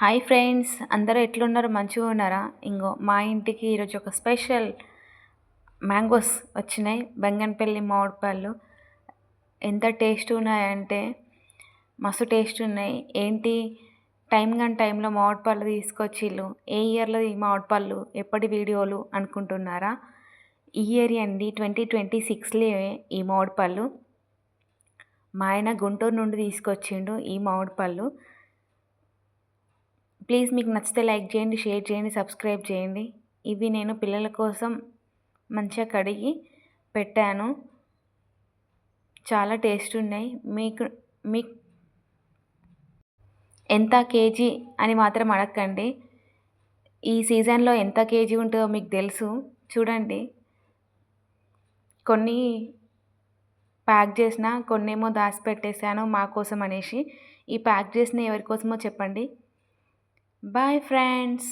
Hi friends, అందరూ ఎట్లున్నారు? మంచిగా ఉన్నారా? ఇంగో మా ఇంటికి ఈరోజు ఒక స్పెషల్ మ్యాంగోస్ వచ్చినాయి. బంగనపల్లి మామిడి పళ్ళు ఎంత టేస్ట్ ఉన్నాయంటే మస్తు టేస్ట్ ఉన్నాయి. ఏంటి టైం గాని టైంలో మామిడి పళ్ళు తీసుకొచ్చిళ్ళు. ఏ ఇయర్‌లో ఈ మామిడి పళ్ళు, ఎప్పటి వీడియోలు అనుకుంటున్నారా? ఈ ఇయర్ అండి 2026లో ఈ మామిడి పళ్ళు. మా ఆయన గుంటూరు నుండి తీసుకొచ్చిండు ఈ మామిడి పళ్ళు. ప్లీజ్ మీకు నచ్చితే లైక్ చేయండి, షేర్ చేయండి, సబ్స్క్రైబ్ చేయండి. ఇవి నేను పిల్లల కోసం మంచిగా కడిగి పెట్టాను. చాలా టేస్ట్ ఉన్నాయి. మీకు ఎంత కేజీ అని మాత్రం అడగకండి. ఈ సీజన్‌లో ఎంత కేజీ ఉంటదో మీకు తెలుసు. చూడండి. కొన్ని ప్యాక్ చేసిన, కొన్నేమో దాచిపెట్టేసాను మా కోసం అనేసి. ఈ ప్యాక్ చేసినయి ఎవరి కోసమో చెప్పండి. Bye friends.